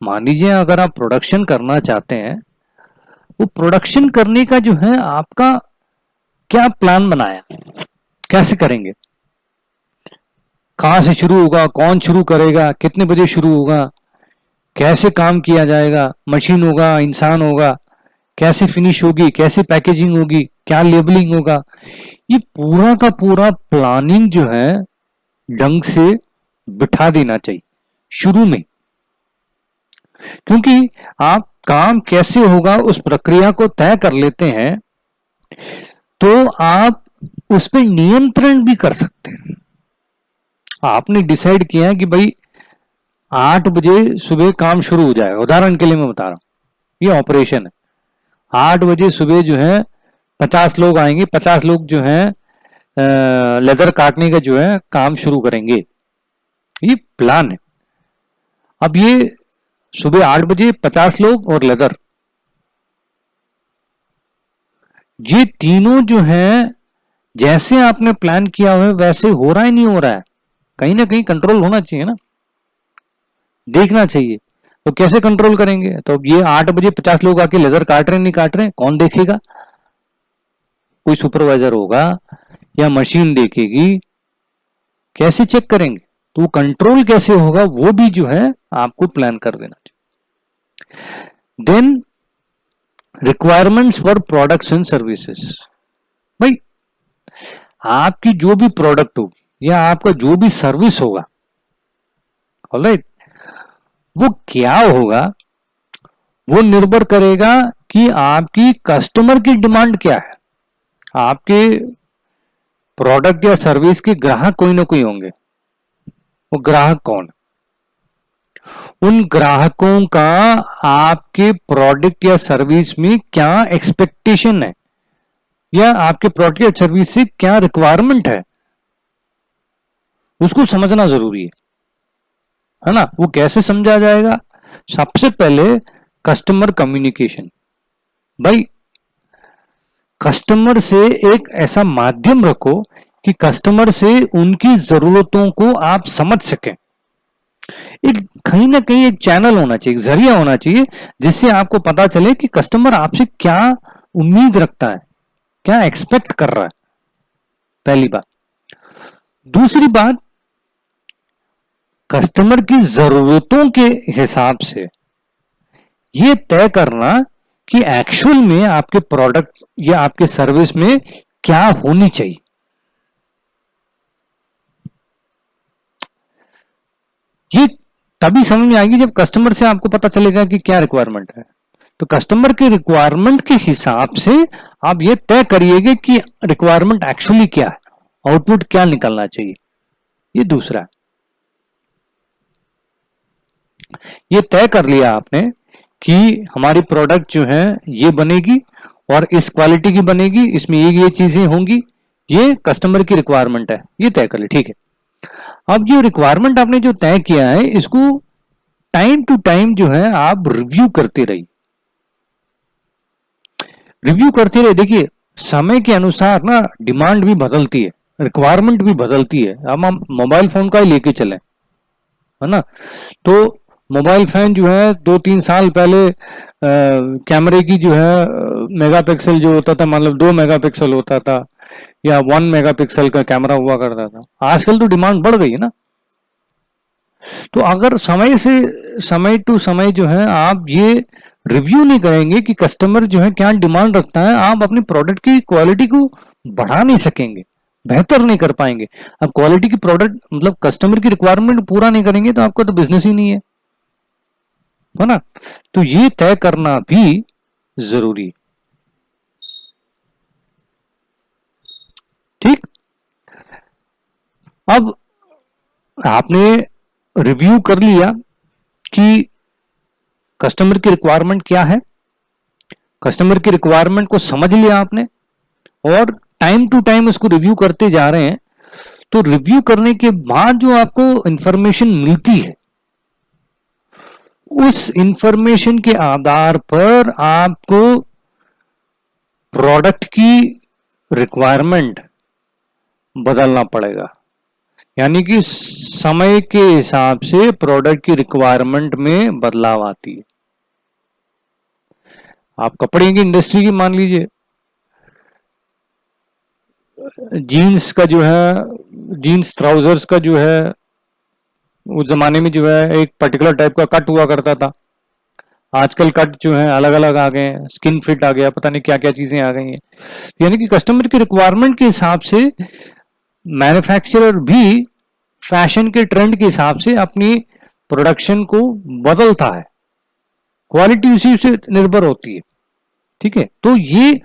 मान लीजिए अगर आप प्रोडक्शन करना चाहते हैं, वो प्रोडक्शन करने का जो है आपका क्या प्लान बनाया, कैसे करेंगे, कहां से शुरू होगा, कौन शुरू करेगा, कितने बजे शुरू होगा, कैसे काम किया जाएगा, मशीन होगा, इंसान होगा, कैसे फिनिश होगी, कैसे पैकेजिंग होगी, क्या लेबलिंग होगा। ये पूरा का पूरा प्लानिंग जो है ढंग से बिठा देना चाहिए शुरू में, क्योंकि आप काम कैसे होगा उस प्रक्रिया को तय कर लेते हैं तो आप उस पर नियंत्रण भी कर सकते हैं। आपने डिसाइड किया है कि भाई 8 बजे सुबह काम शुरू हो जाएगा, उदाहरण के लिए मैं बता रहा हूं, ये ऑपरेशन है। 8 बजे सुबह जो है 50 लोग आएंगे, 50 लोग जो है लेदर काटने का जो है काम शुरू करेंगे, ये प्लान है। अब ये सुबह 8 बजे 50 लोग और लेदर, ये तीनों जो है जैसे आपने प्लान किया हुआ है वैसे हो रहा है नहीं हो रहा है, कहीं ना कहीं कंट्रोल होना चाहिए ना, देखना चाहिए। तो कैसे कंट्रोल करेंगे? तो ये 8 बजे 50 लोग आके लेजर काट रहे हैं नहीं काट रहे हैं, कौन देखेगा? कोई सुपरवाइजर होगा या मशीन देखेगी, कैसे चेक करेंगे? तो कंट्रोल कैसे होगा वो भी जो है आपको प्लान कर देना चाहिए। Then requirements for products and services. भाई आपकी जो भी प्रोडक्ट होगी या आपका जो भी सर्विस होगा, ऑलराइट, वो क्या होगा वो निर्भर करेगा कि आपकी कस्टमर की डिमांड क्या है। आपके प्रोडक्ट या सर्विस के ग्राहक कोई ना कोई होंगे, वो ग्राहक कौन? उन ग्राहकों का आपके प्रोडक्ट या सर्विस में क्या एक्सपेक्टेशन है या आपके प्रोडक्ट या सर्विस से क्या रिक्वायरमेंट है, उसको समझना जरूरी है ना। वो कैसे समझा जाएगा? सबसे पहले कस्टमर कम्युनिकेशन। भाई कस्टमर से एक ऐसा माध्यम रखो कि कस्टमर से उनकी जरूरतों को आप समझ सकें। एक कहीं ना कहीं एक चैनल होना चाहिए, एक जरिया होना चाहिए जिससे आपको पता चले कि कस्टमर आपसे क्या उम्मीद रखता है, क्या एक्सपेक्ट कर रहा है, पहली बात। दूसरी बात, कस्टमर की जरूरतों के हिसाब से ये तय करना कि एक्चुअल में आपके प्रोडक्ट या आपके सर्विस में क्या होनी चाहिए। ये तभी समझ में आएगी जब कस्टमर से आपको पता चलेगा कि क्या रिक्वायरमेंट है। तो कस्टमर के रिक्वायरमेंट के हिसाब से आप ये तय करिएगा कि रिक्वायरमेंट एक्चुअली क्या है, आउटपुट क्या निकलना चाहिए। ये दूसरा है। ये तय कर लिया आपने कि हमारी प्रोडक्ट जो है ये बनेगी और इस क्वालिटी की बनेगी, इसमें ये चीजें होंगी, ये कस्टमर की रिक्वायरमेंट है, ये तय कर ली, ठीक है। अब जो रिक्वायरमेंट आपने जो तय किया है इसको टाइम टू टाइम जो है आप रिव्यू करते रहिए, रिव्यू करते रहिए। देखिए समय के अनुसार ना डिमांड भी बदलती है, रिक्वायरमेंट भी बदलती है। अब हम मोबाइल फोन का ही लेके चलें, है ना, तो मोबाइल फोन जो है 2-3 साल पहले कैमरे की जो है मेगापिक्सल जो होता था, मतलब 2 मेगापिक्सल होता था या 1 मेगापिक्सल का कैमरा हुआ करता था। आजकल तो डिमांड बढ़ गई है ना। तो अगर समय टू समय जो है आप ये रिव्यू नहीं करेंगे कि कस्टमर जो है क्या डिमांड रखता है, आप अपनी प्रोडक्ट की क्वालिटी को बढ़ा नहीं सकेंगे, बेहतर नहीं कर पाएंगे। अब क्वालिटी की प्रोडक्ट मतलब कस्टमर की रिक्वायरमेंट पूरा नहीं करेंगे तो आपका तो बिजनेस ही नहीं है ना। तो ये तय करना भी जरूरी है। ठीक, अब आपने रिव्यू कर लिया कि कस्टमर की रिक्वायरमेंट क्या है, कस्टमर की रिक्वायरमेंट को समझ लिया आपने और टाइम टू टाइम उसको रिव्यू करते जा रहे हैं। तो रिव्यू करने के बाद जो आपको इंफॉर्मेशन मिलती है, उस इंफॉर्मेशन के आधार पर आपको प्रोडक्ट की रिक्वायरमेंट बदलना पड़ेगा। यानी कि समय के हिसाब से प्रोडक्ट की रिक्वायरमेंट में बदलाव आती है। आप कपड़े की इंडस्ट्री की मान लीजिए, जीन्स का जो है, जीन्स ट्राउजर्स का जो है, उस जमाने में जो है एक पर्टिकुलर टाइप का कट हुआ करता था। आजकल कट जो है अलग अलग आ गए हैं, स्किन फिट आ गया, पता नहीं क्या क्या चीजें आ गई हैं। यानी कि कस्टमर की रिक्वायरमेंट के हिसाब से मैन्युफैक्चरर भी फैशन के ट्रेंड के हिसाब से अपनी प्रोडक्शन को बदलता है, क्वालिटी उसी से निर्भर होती है। ठीक है, तो ये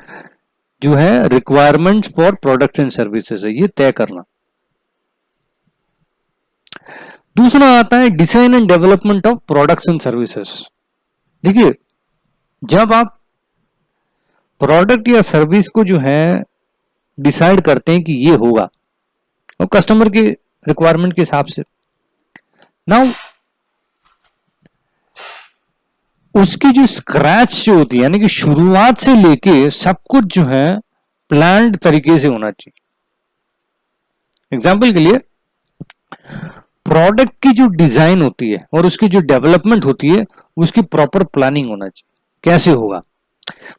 जो है requirement for products and services है, ये तय करना। दूसरा आता है design and development of products and services. देखिए, जब आप प्रोडक्ट या सर्विस को जो है डिसाइड करते हैं कि ये होगा और कस्टमर के रिक्वायरमेंट के हिसाब से, नाउ उसकी जो स्क्रैच जो होती है, यानी कि शुरुआत से लेके सब कुछ जो है प्लान्ड तरीके से होना चाहिए। एग्जाम्पल के लिए, प्रोडक्ट की जो डिजाइन होती है और उसकी जो डेवलपमेंट होती है, उसकी प्रॉपर प्लानिंग होना चाहिए। कैसे होगा,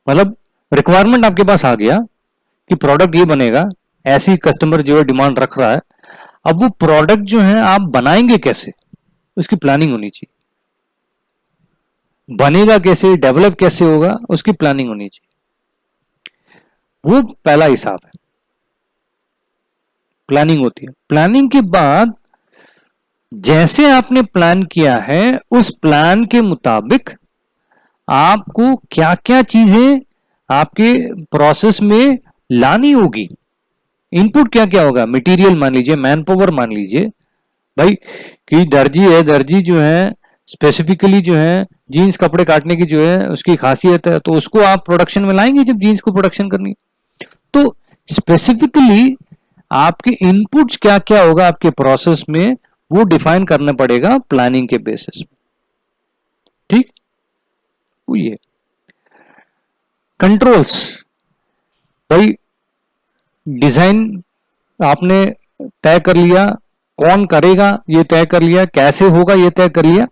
मतलब रिक्वायरमेंट आपके पास आ गया कि प्रोडक्ट ये बनेगा, ऐसी कस्टमर जो है डिमांड रख रहा है। अब वो प्रोडक्ट जो है आप बनाएंगे कैसे, उसकी प्लानिंग होनी चाहिए। बनेगा कैसे, डेवलप कैसे होगा, उसकी प्लानिंग होनी चाहिए। वो पहला हिसाब है, प्लानिंग होती है। प्लानिंग के बाद जैसे आपने प्लान किया है, उस प्लान के मुताबिक आपको क्या क्या चीजें आपके प्रोसेस में लानी होगी। इनपुट क्या क्या होगा, मटेरियल मान लीजिए, मैन पावर मान लीजिए, भाई कि दर्जी है, दर्जी जो है स्पेसिफिकली जो है जीन्स कपड़े काटने की जो है उसकी खासियत है, तो उसको आप प्रोडक्शन में लाएंगे जब जीन्स को प्रोडक्शन करनी। तो स्पेसिफिकली आपके इनपुट्स क्या क्या होगा आपके प्रोसेस में, वो डिफाइन करना पड़ेगा प्लानिंग के बेसिस में। ठीक, वो ये कंट्रोल्स, भाई डिजाइन आपने तय कर लिया, कौन करेगा ये तय कर लिया, कैसे होगा ये तय कर लिया।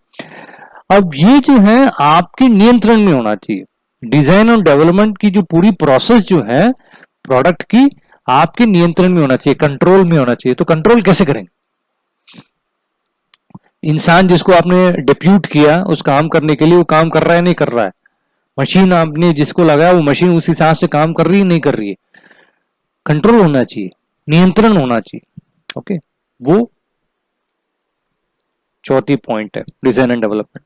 अब ये जो है आपके नियंत्रण में होना चाहिए। डिजाइन और डेवलपमेंट की जो पूरी प्रोसेस जो है प्रोडक्ट की, आपके नियंत्रण में होना चाहिए, कंट्रोल में होना चाहिए। तो कंट्रोल कैसे करेंगे, इंसान जिसको आपने डिप्यूट किया उस काम करने के लिए, वो काम कर रहा है नहीं कर रहा है, मशीन आपने जिसको लगाया वो मशीन उस हिसाब से काम कर रही है नहीं कर रही है, कंट्रोल होना चाहिए, नियंत्रण होना चाहिए। ओके, वो चौथी पॉइंट है डिजाइन एंड डेवलपमेंट।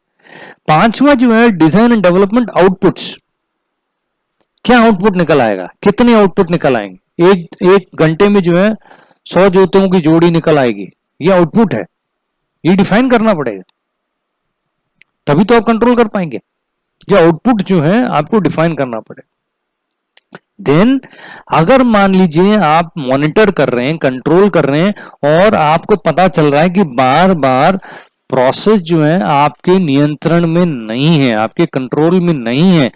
पांचवा जो है डिजाइन एंड डेवलपमेंट आउटपुट्स। क्या आउटपुट निकल आएगा, कितने आउटपुट निकल आएंगे, एक घंटे में जो है 100 जूतों की जोड़ी निकल आएगी, ये आउटपुट है, ये डिफाइन करना पड़ेगा, तभी तो आप कंट्रोल कर पाएंगे। ये आउटपुट जो है आपको डिफाइन करना पड़ेगा। देन अगर मान लीजिए आप मॉनिटर कर रहे हैं, कंट्रोल कर रहे हैं और आपको पता चल रहा है कि बार बार प्रोसेस जो है आपके नियंत्रण में नहीं है, आपके कंट्रोल में नहीं है,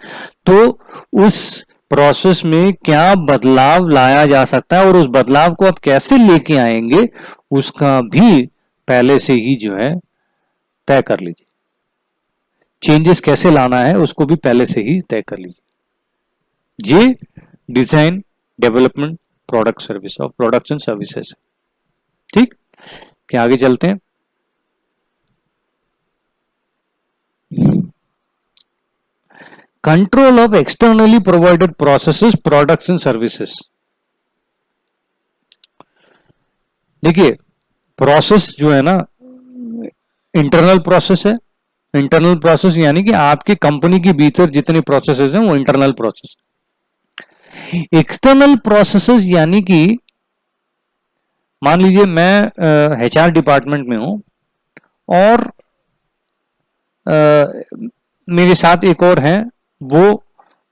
तो उस प्रोसेस में क्या बदलाव लाया जा सकता है और उस बदलाव को आप कैसे लेके आएंगे उसका भी पहले से ही जो है तय कर लीजिए। चेंजेस कैसे लाना है उसको भी पहले से ही तय कर लीजिए। ये design development product service of products and services. ठीक, क्या आगे चलते हैं। Control of externally provided processes products and services. देखिए प्रोसेस जो है ना इंटरनल प्रोसेस है। इंटरनल प्रोसेस यानी कि आपके कंपनी के भीतर जितने प्रोसेसेस हैं वो इंटरनल प्रोसेस। एक्सटर्नल प्रोसेसेस यानी कि मान लीजिए मैं एचआर डिपार्टमेंट में हूं और मेरे साथ एक और हैं वो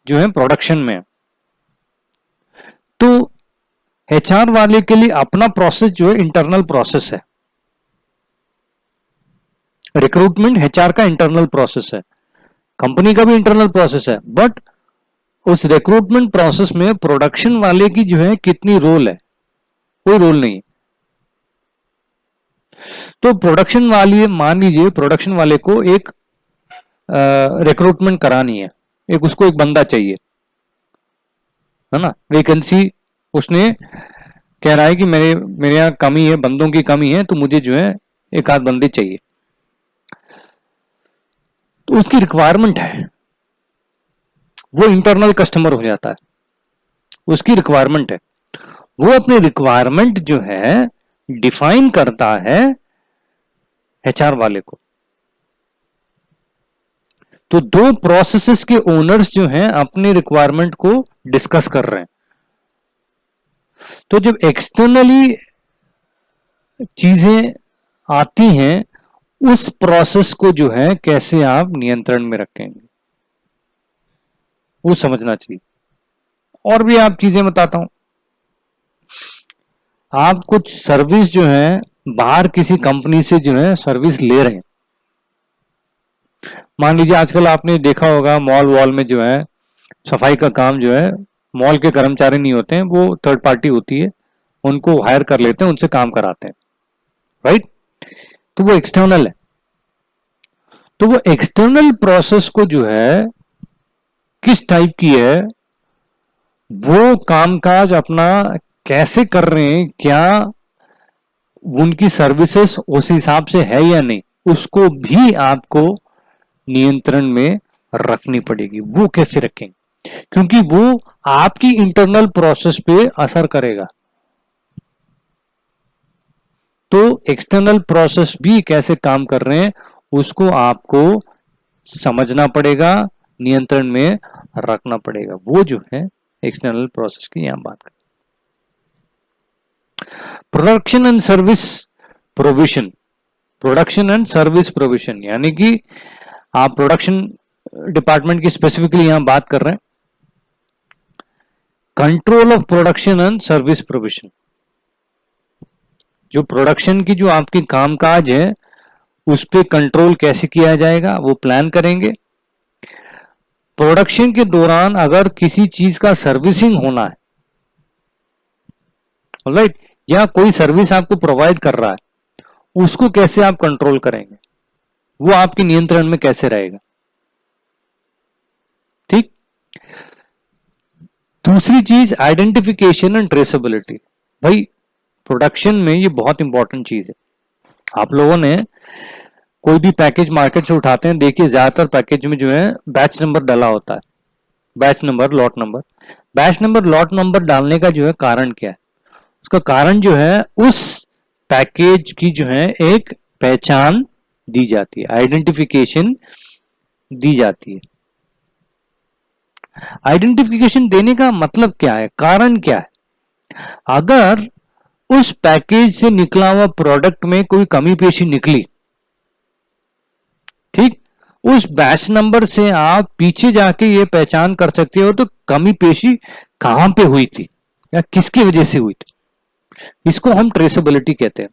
जो है प्रोडक्शन में। तो एचआर वाले के लिए अपना प्रोसेस जो है इंटरनल प्रोसेस है। रिक्रूटमेंट एचआर का इंटरनल प्रोसेस है, कंपनी का भी इंटरनल प्रोसेस है, बट उस रिक्रूटमेंट प्रोसेस में प्रोडक्शन वाले की जो है कितनी रोल है, कोई रोल नहीं। तो प्रोडक्शन वाली मान लीजिए प्रोडक्शन वाले को एक रिक्रूटमेंट करानी है, एक उसको एक बंदा चाहिए है ना, वैकेंसी उसने कह रहा है कि मेरे यहाँ कमी है, बंदों की कमी है, तो मुझे जो है एक आध बंदे चाहिए। तो उसकी रिक्वायरमेंट है, वो इंटरनल कस्टमर हो जाता है, उसकी रिक्वायरमेंट है, वो अपनी रिक्वायरमेंट जो है डिफाइन करता है एचआर वाले को। तो दो प्रोसेसेस के ओनर्स जो हैं अपने रिक्वायरमेंट को डिस्कस कर रहे हैं। तो जब एक्सटर्नली चीजें आती हैं उस प्रोसेस को जो है कैसे आप नियंत्रण में रखेंगे वो समझना चाहिए। और भी आप चीजें बताता हूं। आप कुछ सर्विस जो है बाहर किसी कंपनी से जो है सर्विस ले रहे हैं। मान लीजिए आजकल आपने देखा होगा मॉल वॉल में जो है सफाई का काम जो है मॉल के कर्मचारी नहीं होते हैं, वो थर्ड पार्टी होती है, उनको हायर कर लेते हैं, उनसे काम कराते हैं, राइट। तो वो एक्सटर्नल है। तो वो एक्सटर्नल प्रोसेस को जो है किस टाइप की है, वो कामकाज अपना कैसे कर रहे हैं, क्या उनकी सर्विसेज उस हिसाब से है या नहीं, उसको भी आपको नियंत्रण में रखनी पड़ेगी। वो कैसे रखेंगे, क्योंकि वो आपकी इंटरनल प्रोसेस पे असर करेगा। तो एक्सटर्नल प्रोसेस भी कैसे काम कर रहे हैं उसको आपको समझना पड़ेगा, नियंत्रण में रखना पड़ेगा। वो जो है एक्सटर्नल प्रोसेस की यहां बात करें। Production and service provision. Production and service provision यानी कि आप प्रोडक्शन डिपार्टमेंट की स्पेसिफिकली यहां बात कर रहे हैं। Control of production and service provision, जो प्रोडक्शन की जो आपकी कामकाज है उस पे कंट्रोल कैसे किया जाएगा वो प्लान करेंगे। प्रोडक्शन के दौरान अगर किसी चीज का सर्विसिंग होना है, राइट, या कोई सर्विस आपको प्रोवाइड कर रहा है उसको कैसे आप कंट्रोल करेंगे, वो आपके नियंत्रण में कैसे रहेगा। ठीक। दूसरी चीज आइडेंटिफिकेशन एंड ट्रेसेबिलिटी। भाई प्रोडक्शन में ये बहुत इंपॉर्टेंट चीज है। आप लोगों ने कोई भी पैकेज मार्केट से उठाते हैं, देखिए ज्यादातर पैकेज में जो है बैच नंबर डाला होता है, batch number lot number. Batch number lot number डालने का जो है कारण क्या है, उसका कारण जो है उस पैकेज की जो है एक पहचान दी जाती है, आइडेंटिफिकेशन दी जाती है। आइडेंटिफिकेशन देने का मतलब क्या है, कारण क्या है। अगर उस पैकेज से निकला हुआ प्रोडक्ट में कोई कमी पेशी निकली, ठीक, उस बैच नंबर से आप पीछे जाके ये पहचान कर सकते हो तो कमी पेशी कहां पे हुई थी या किसकी वजह से हुई थी। इसको हम ट्रेसेबिलिटी कहते हैं।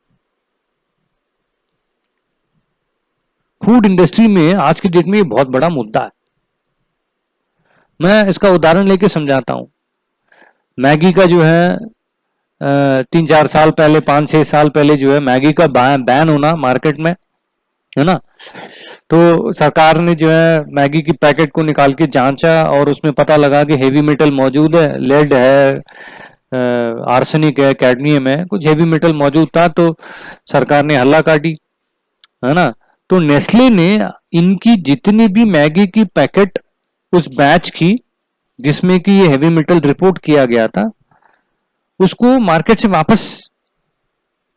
फूड इंडस्ट्री में आज की डेट में ये बहुत बड़ा मुद्दा है। मैं इसका उदाहरण लेके समझाता हूँ। मैगी का जो है 3-4 साल पहले, 5-6 साल पहले जो है मैगी का बैन होना मार्केट में, है ना। तो सरकार ने जो है मैगी की पैकेट को निकाल के जांचा और उसमें पता लगा कि हेवी मेटल मौजूद है, लेड है, आर्सेनिक है, कैडमियम है, कुछ हेवी मेटल मौजूद था। तो सरकार ने हल्ला काटी, है ना। तो नेस्ले ने इनकी जितनी भी मैगी की पैकेट उस बैच की जिसमें कि ये हेवी मेटल रिपोर्ट किया गया था, उसको मार्केट से वापस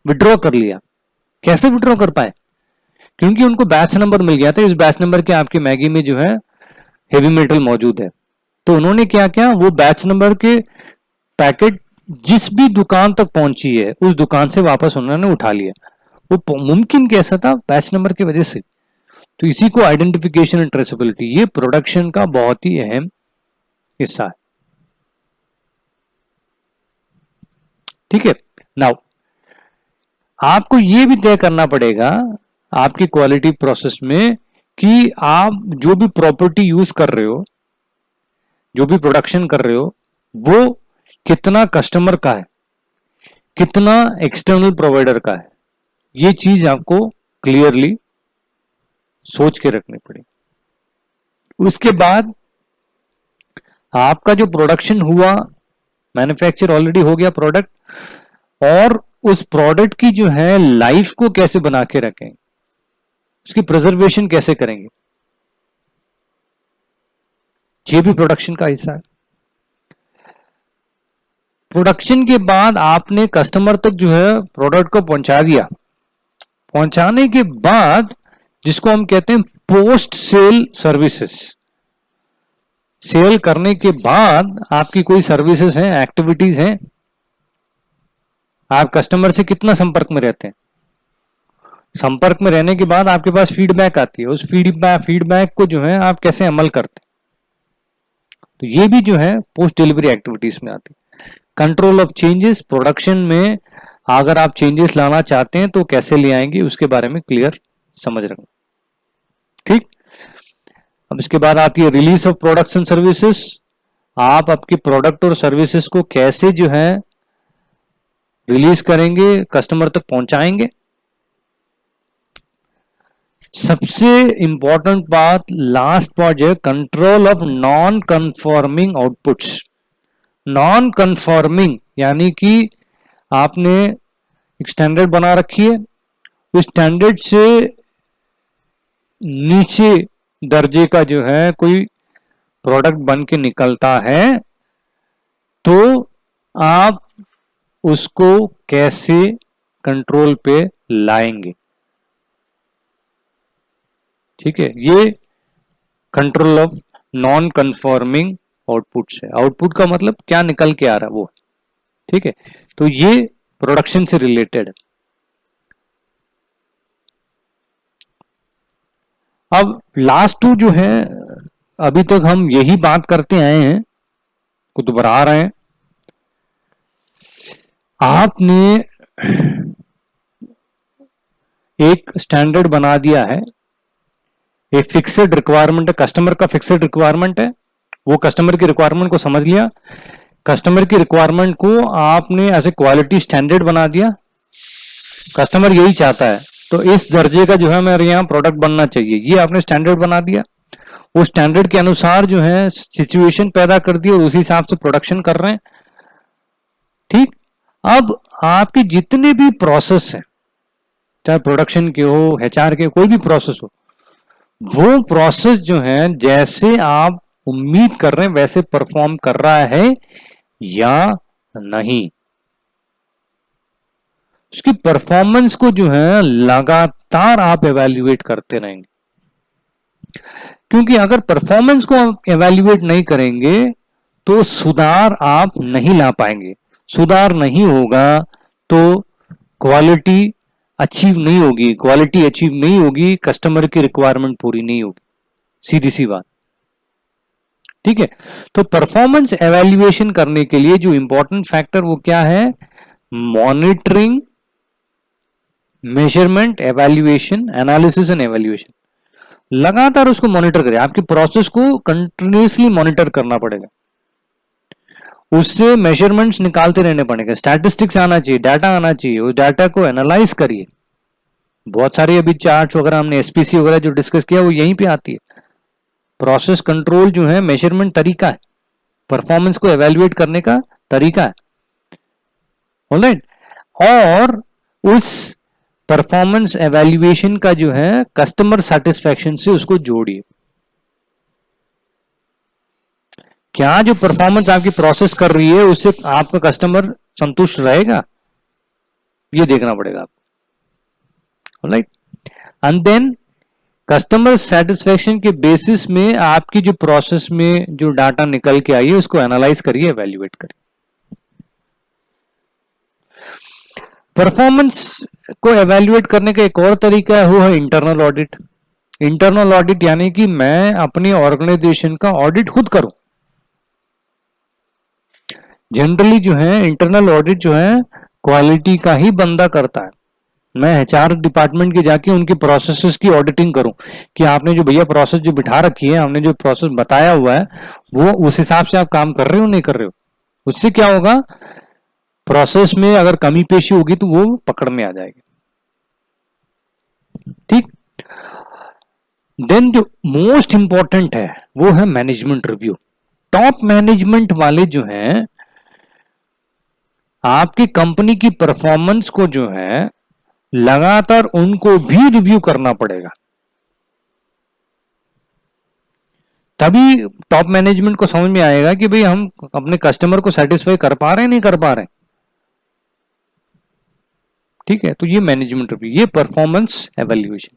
विड्रॉ कर लिया। कैसे विड्रॉ कर पाए? क्योंकि उनको बैच नंबर मिल गया था, इस बैच नंबर के आपकी मैगी में जो है हेवी मेटल मौजूद है। तो उन्होंने क्या किया, वो बैच नंबर के पैकेट जिस भी दुकान तक पहुंची है उस दुकान से वापस उन्होंने उठा लिया। वो मुमकिन कैसा था? बैच नंबर की वजह से। तो इसी को आइडेंटिफिकेशन एंड ट्रेसेबिलिटी, ये प्रोडक्शन का बहुत ही अहम हिस्सा है। ठीक है। नाउ आपको ये भी तय करना पड़ेगा आपकी क्वालिटी प्रोसेस में कि आप जो भी प्रॉपर्टी यूज कर रहे हो, जो भी प्रोडक्शन कर रहे हो, वो कितना कस्टमर का है, कितना एक्सटर्नल प्रोवाइडर का है। ये चीज आपको क्लियरली सोच के रखनी पड़ेगी। उसके बाद आपका जो प्रोडक्शन हुआ, मैन्युफैक्चर ऑलरेडी हो गया प्रोडक्ट, और उस प्रोडक्ट की जो है लाइफ को कैसे बना के रखें, उसकी प्रिजर्वेशन कैसे करेंगे, ये भी प्रोडक्शन का हिस्सा है। प्रोडक्शन के बाद आपने कस्टमर तक जो है प्रोडक्ट को पहुंचा दिया। पहुंचाने के बाद जिसको हम कहते हैं पोस्ट सेल सर्विसेज, सेल करने के बाद आपकी कोई सर्विसेज हैं, एक्टिविटीज हैं, आप कस्टमर से कितना संपर्क में रहते हैं। संपर्क में रहने के बाद आपके पास फीडबैक आती है, उस फीडबैक को जो है आप कैसे अमल करते हैं। तो ये भी जो है पोस्ट डिलीवरी एक्टिविटीज में आती है। कंट्रोल ऑफ चेंजेस, प्रोडक्शन में अगर आप चेंजेस लाना चाहते हैं तो कैसे ले आएंगे, उसके बारे में क्लियर समझ रखना। ठीक। अब इसके बाद आती है release of products and services. आप आपके प्रोडक्ट और सर्विसेज को कैसे जो है रिलीज करेंगे, कस्टमर तक पहुंचाएंगे। सबसे इंपॉर्टेंट बात, लास्ट पार्ट जो है control of non conforming outputs. Non conforming यानी कि आपने एक स्टैंडर्ड बना रखी है, उस स्टैंडर्ड से नीचे दर्जे का जो है कोई प्रोडक्ट बन के निकलता है, तो आप उसको कैसे कंट्रोल पे लाएंगे। ठीक है, ये control of non conforming outputs है। आउटपुट का मतलब क्या निकल के आ रहा है वो। ठीक है, तो ये प्रोडक्शन से रिलेटेड है। अब लास्ट टू जो है, अभी तक हम यही बात करते आए हैं, को दोहरा रहे हैं। आपने एक स्टैंडर्ड बना दिया है, एक फिक्स्ड रिक्वायरमेंट है, कस्टमर का फिक्स्ड रिक्वायरमेंट है, वो कस्टमर की रिक्वायरमेंट को समझ लिया, कस्टमर की रिक्वायरमेंट को आपने ऐसे क्वालिटी स्टैंडर्ड बना दिया, कस्टमर यही चाहता है तो इस दर्जे का जो है मेरे यहाँ प्रोडक्ट बनना चाहिए, ये आपने स्टैंडर्ड बना दिया। उस स्टैंडर्ड के अनुसार जो है सिचुएशन पैदा कर दी और उसी हिसाब से प्रोडक्शन कर रहे हैं। ठीक। अब आपके जितने भी प्रोसेस हैं, चाहे प्रोडक्शन के हो, एचआर के, कोई भी प्रोसेस हो, वो प्रोसेस जो है जैसे आप उम्मीद कर रहे हैं वैसे परफॉर्म कर रहा है या नहीं। उसकी परफॉर्मेंस को जो है लगातार आप एवेल्युएट करते रहेंगे, क्योंकि अगर परफॉर्मेंस को आप एवेल्युएट नहीं करेंगे तो सुधार आप नहीं ला पाएंगे। सुधार नहीं होगा तो क्वालिटी अचीव नहीं होगी, क्वालिटी अचीव नहीं होगी, कस्टमर की रिक्वायरमेंट पूरी नहीं होगी, सीधी सी बात। ठीक है, तो परफॉर्मेंस एवेल्युएशन करने के लिए जो इंपॉर्टेंट फैक्टर वो क्या है? Monitoring, measurement, evaluation, analysis and evaluation. लगातार उसको मॉनिटर करिए, आपकी प्रोसेस को कंटिन्यूसली मॉनिटर करना पड़ेगा, उससे मेजरमेंट्स निकालते रहने पड़ेंगे, स्टैटिस्टिक्स आना चाहिए, डाटा आना चाहिए, उस डाटा को एनालाइज करिए। बहुत सारे अभी चार्ट्स वगैरह हमने एसपीसी वगैरह जो डिस्कस किया वो यहीं पे आती है। प्रोसेस कंट्रोल जो है मेजरमेंट तरीका है, परफॉर्मेंस को एवेल्युएट करने का तरीका है, ऑलराइट। और उस परफॉर्मेंस एवेल्युएशन का जो है कस्टमर सेटिस्फैक्शन से उसको जोड़िए। क्या जो परफॉर्मेंस आपकी प्रोसेस कर रही है उससे आपका कस्टमर संतुष्ट रहेगा, ये देखना पड़ेगा आपको, alright. And then customer satisfaction के बेसिस में आपकी जो प्रोसेस में जो डाटा निकल के आई है उसको एनालाइज करिए, एवेल्युएट करिए। परफॉर्मेंस को एवेल्युएट करने का एक और तरीका है, वो है इंटरनल ऑडिट। इंटरनल ऑडिट यानी कि मैं अपनी ऑर्गेनाइजेशन का ऑडिट खुद करूं। जनरली जो है इंटरनल ऑडिट जो है क्वालिटी का ही बंदा करता है। मैं एचआर डिपार्टमेंट के जाके उनकी प्रोसेसेस की ऑडिटिंग करूं कि आपने जो भैया प्रोसेस जो बिठा रखी है, हमने जो प्रोसेस बताया हुआ है वो उस हिसाब से आप काम कर रहे हो नहीं कर रहे हो। उससे क्या होगा, प्रोसेस में अगर कमी पेशी होगी तो वो पकड़ में आ जाएगी, ठीक। देन जो मोस्ट इंपॉर्टेंट है वो है मैनेजमेंट रिव्यू। टॉप मैनेजमेंट वाले जो हैं आपकी कंपनी की परफॉर्मेंस को जो है लगातार उनको भी रिव्यू करना पड़ेगा, तभी टॉप मैनेजमेंट को समझ में आएगा कि भाई हम अपने कस्टमर को सेटिस्फाई कर पा रहे हैं नहीं कर पा रहे हैं, ठीक है। तो ये मैनेजमेंट रिव्यू, ये performance evaluation,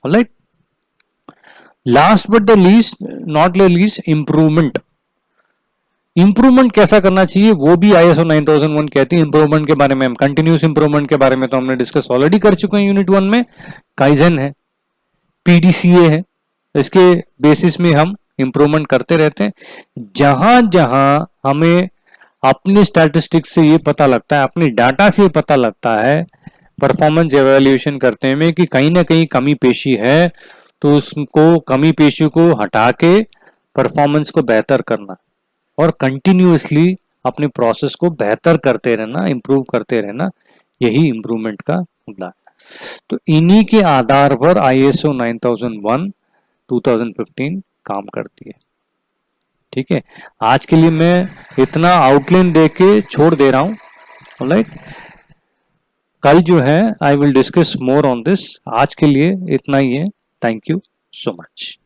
alright. Last but the least not least, improvement. Improvement कैसा करना चाहिए वो भी ISO 9001 कहती है। इंप्रूवमेंट के बारे में हम कंटिन्यूस इंप्रूवमेंट के बारे में तो हमने डिस्कस ऑलरेडी कर चुके हैं यूनिट 1 में। काइजन है, PDCA है, इसके बेसिस में हम इंप्रूवमेंट करते रहते हैं। जहां जहां हमें अपने स्टैटिस्टिक्स से ये पता लगता है, अपने डाटा से ये पता लगता है परफॉर्मेंस एवेल्युएशन करते में कि कहीं ना कहीं कमी पेशी है, तो उसको कमी पेशी को हटा के परफॉर्मेंस को बेहतर करना और कंटिन्यूअसली अपने प्रोसेस को बेहतर करते रहना, इंप्रूव करते रहना, यही इंप्रूवमेंट का मुद्दा है। तो इन्हीं के आधार पर ISO 9001 2015 काम करती है, ठीक है। आज के लिए मैं इतना आउटलाइन देके छोड़ दे रहा हूं, ऑलराइट। कल जो है I will discuss more on this. आज के लिए इतना ही है। Thank you so much.